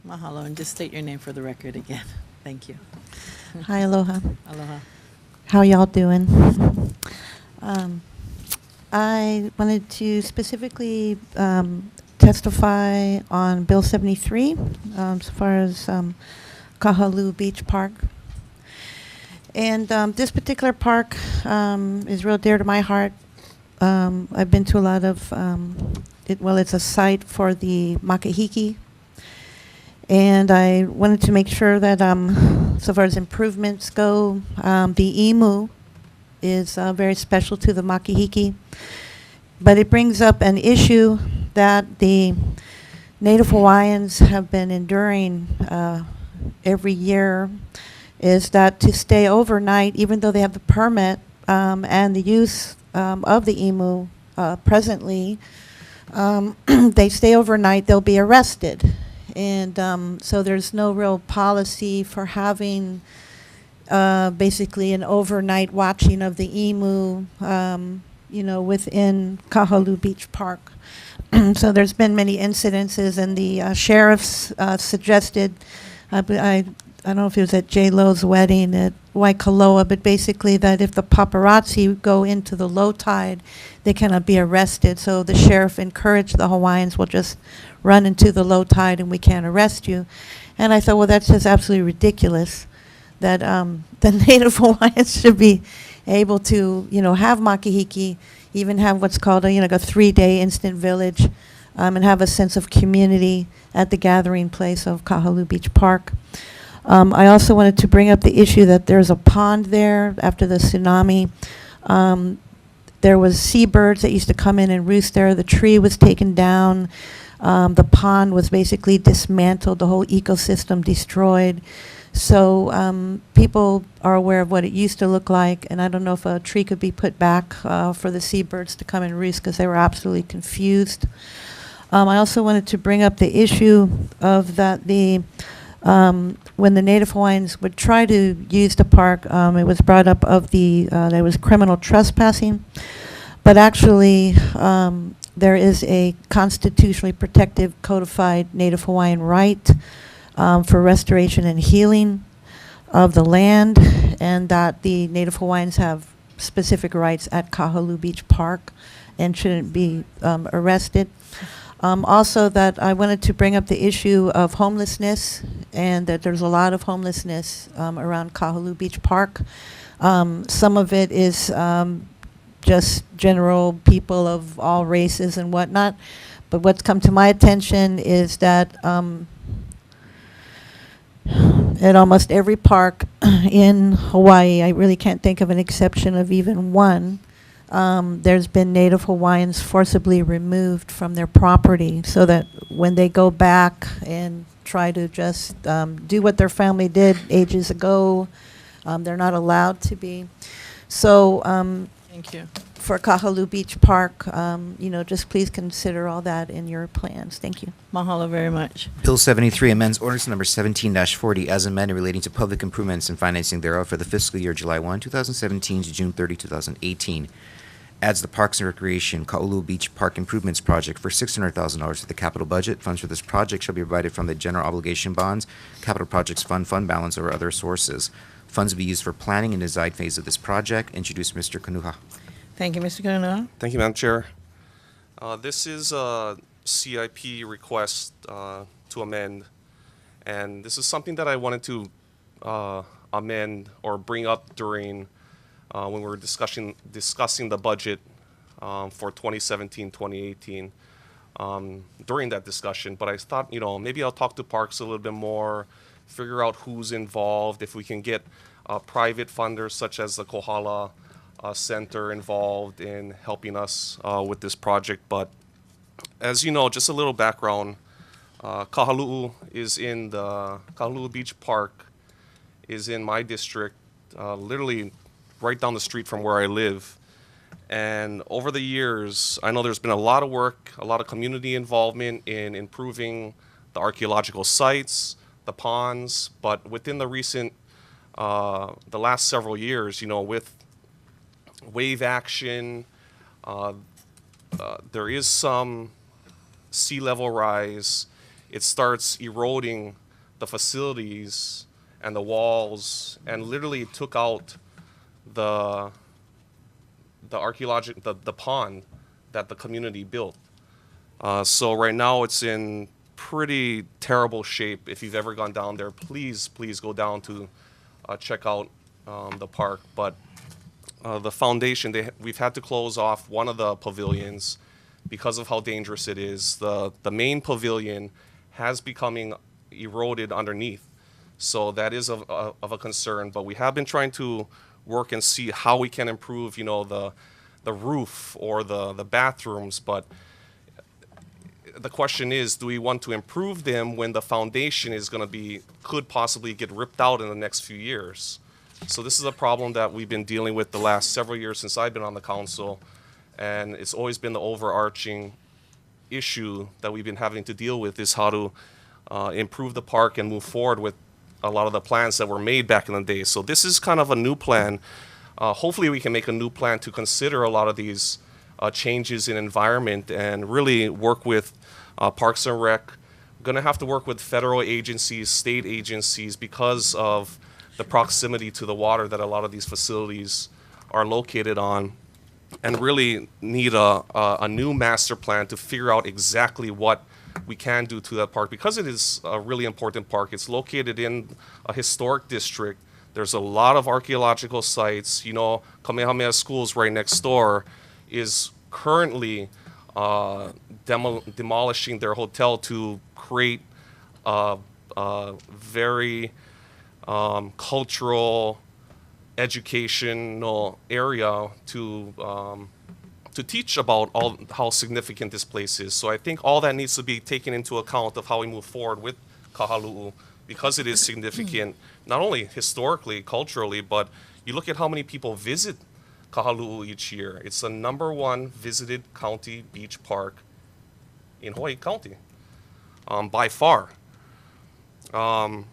Mahalo, and just state your name for the record again. Thank you. Hi, aloha. Aloha. How y'all doing? Um, I wanted to specifically testify on Bill 73 as far as Kahaluu Beach Park. And this particular park is real dear to my heart. I've been to a lot of, it's a site for the makahiki. And I wanted to make sure that so far as improvements go, the emu is very special to the makahiki. But it brings up an issue that the Native Hawaiians have been enduring every year, is that to stay overnight, even though they have the permit and the use of the emu presently, they stay overnight, they'll be arrested. And so there's no real policy for having basically an overnight watching of the emu, within Kahaluu Beach Park. So there's been many incidences, and the sheriffs suggested, I don't know if it was at J. Lo's wedding at Waikoloa, but basically that if the paparazzi go into the low tide, they cannot be arrested. So the sheriff encouraged the Hawaiians, will just run into the low tide and we can't arrest you. And I thought, well, that's just absolutely ridiculous that the Native Hawaiians should be able to, have makahiki, even have what's called a 3-day instant village, and have a sense of community at the gathering place of Kahaluu Beach Park. I also wanted to bring up the issue that there's a pond there after the tsunami. There was seabirds that used to come in and roost there. The tree was taken down. The pond was basically dismantled, the whole ecosystem destroyed. So people are aware of what it used to look like, and I don't know if a tree could be put back for the seabirds to come and roost, because they were absolutely confused. I also wanted to bring up the issue of that when the Native Hawaiians would try to use the park, it was brought up of there was criminal trespassing, but actually there is a constitutionally protected codified Native Hawaiian right for restoration and healing of the land, and that the Native Hawaiians have specific rights at Kahaluu Beach Park and shouldn't be arrested. Also, that I wanted to bring up the issue of homelessness, and that there's a lot of homelessness around Kahaluu Beach Park. Some of it is just general people of all races and whatnot, but what's come to my attention is that at almost every park in Hawaii, I really can't think of an exception of even one, there's been Native Hawaiians forcibly removed from their property, so that when they go back and try to just do what their family did ages ago, they're not allowed to be. So Thank you. for Kahaluu Beach Park, just please consider all that in your plans. Thank you. Mahalo very much. Bill 73 amends ordinance number 17-40 as amended relating to public improvements and financing thereof for the fiscal year July 1, 2017 to June 30, 2018. Adds the Parks and Recreation Kahaluu Beach Park Improvements Project for $600,000 to the capital budget. Funds for this project shall be provided from the general obligation bonds, capital projects fund balance, or other sources. Funds will be used for planning and design phase of this project. Introduce Mr. Kanuha. Thank you, Mr. Kananoa. Thank you, Madam Chair. This is a CIP request to amend, and this is something that I wanted to amend or bring up during when we were discussing the budget for 2017-2018 during that discussion. But I thought, maybe I'll talk to Parks a little bit more, figure out who's involved, if we can get private funders such as the Kohala Center involved in helping us with this project. But as you know, just a little background, Kahaluu Beach Park is in my district, literally right down the street from where I live. And over the years, I know there's been a lot of work, a lot of community involvement in improving the archaeological sites, the ponds, but within the last several years, with wave action, there is some sea level rise, it starts eroding the facilities and the walls, and literally took out the the pond that the community built. So right now it's in pretty terrible shape. If you've ever gone down there, please go down to check out the park. But the foundation, we've had to close off one of the pavilions because of how dangerous it is. The main pavilion has becoming eroded underneath, so that is of a concern. But we have been trying to work and see how we can improve, the roof or the bathrooms. But the question is, do we want to improve them when the foundation is going to could possibly get ripped out in the next few years? So this is a problem that we've been dealing with the last several years since I've been on the council, and it's always been the overarching issue that we've been having to deal with, is how to improve the park and move forward with a lot of the plans that were made back in the day. So this is kind of a new plan. Hopefully we can make a new plan to consider a lot of these changes in environment and really work with Parks and Rec. We're going to have to work with federal agencies, state agencies, because of the proximity to the water that a lot of these facilities are located on, and really need a new master plan to figure out exactly what we can do to that park, because it is a really important park. It's located in a historic district. There's a lot of archaeological sites. Kamehameha Schools right next door is currently demolishing their hotel to create a very cultural, educational area to teach about how significant this place is. So I think all that needs to be taken into account of how we move forward with Kahaluu, because it is significant, not only historically, culturally, but you look at how many people visit Kahaluu each year. It's the #1 visited county beach park in Hawaii County, by far. The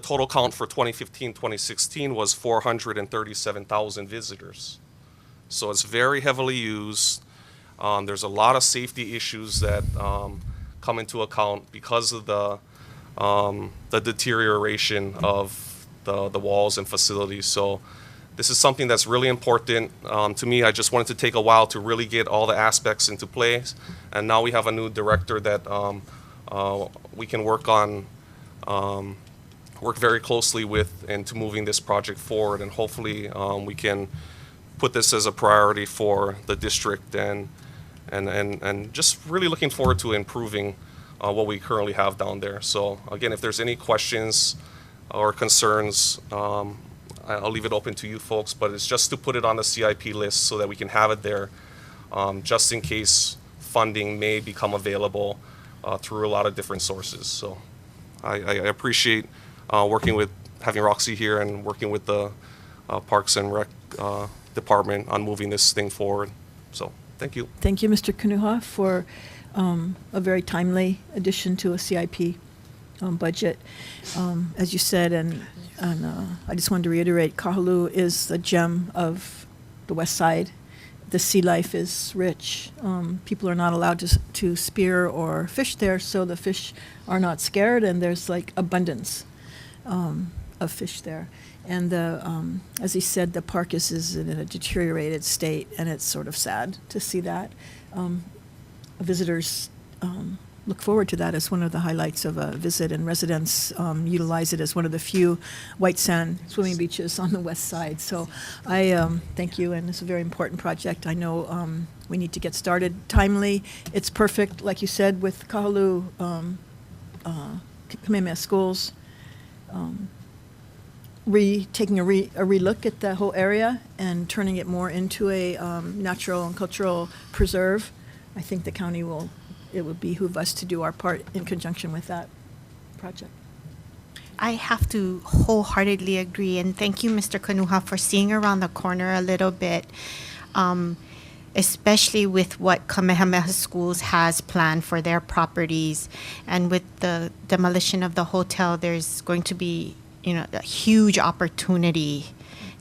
total count for 2015-2016 was 437,000 visitors. So it's very heavily used. There's a lot of safety issues that come into account because of the deterioration of the walls and facilities. So this is something that's really important to me. I just wanted to take a while to really get all the aspects into place, and now we have a new director that we can work very closely with, and to moving this project forward, and hopefully we can put this as a priority for the district, and just really looking forward to improving what we currently have down there. So again, if there's any questions or concerns, I'll leave it open to you folks, but it's just to put it on the CIP list so that we can have it there, just in case funding may become available through a lot of different sources. So I appreciate having Roxy here and working with the Parks and Rec department on moving this thing forward. So thank you. Thank you, Mr. Kanuha, for a very timely addition to a CIP budget. As you said, and I just wanted to reiterate, Kahaluu is a gem of the west side. The sea life is rich. People are not allowed to spear or fish there, so the fish are not scared, and there's like abundance of fish there. And as he said, the park is in a deteriorated state, and it's sort of sad to see that. Visitors look forward to that as one of the highlights of a visit, and residents utilize it as one of the few white sand swimming beaches on the west side. So I thank you, and it's a very important project. I know we need to get started timely. It's perfect, like you said, with Kahaluu, Kamehameha Schools, taking a relook at the whole area and turning it more into a natural and cultural preserve. I think the county it would behoove us to do our part in conjunction with that project. I have to wholeheartedly agree, and thank you, Mr. Kanuha, for seeing around the corner a little bit, especially with what Kamehameha Schools has planned for their properties. And with the demolition of the hotel, there's going to be, a huge opportunity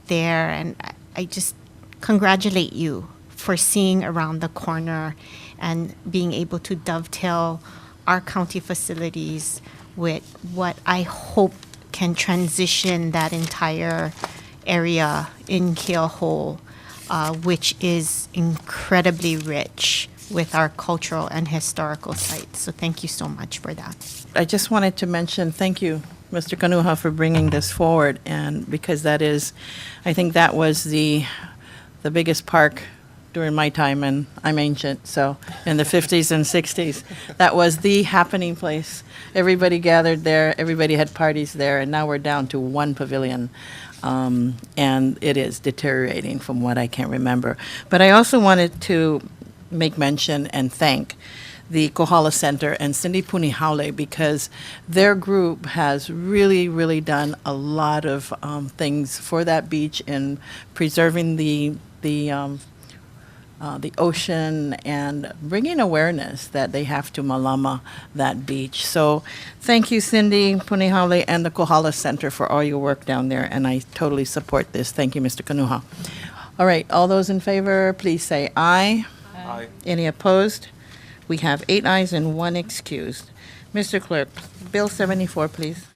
there. And I just congratulate you for seeing around the corner and being able to dovetail our county facilities with what I hope can transition that entire area in Keohole, which is incredibly rich with our cultural and historical sites. So thank you so much for that. I just wanted to mention, thank you, Mr. Kanuha, for bringing this forward, and because that is, I think that was the biggest park during my time, and I'm ancient, so in the 50s and 60s, that was the happening place. Everybody gathered there, everybody had parties there, and now we're down to one pavilion. And it is deteriorating from what I can remember. But I also wanted to make mention and thank the Kohala Center and Cindy Punihaule, because their group has really, really done a lot of things for that beach in preserving the ocean and bringing awareness that they have to malama that beach. So thank you, Cindy Punihaule and the Kohala Center, for all your work down there, and I totally support this. Thank you, Mr. Kanuha. All right, all those in favor, please say aye. Aye. Any opposed? We have 8 ayes and 1 excused. Mr. Clerk, Bill 74, please.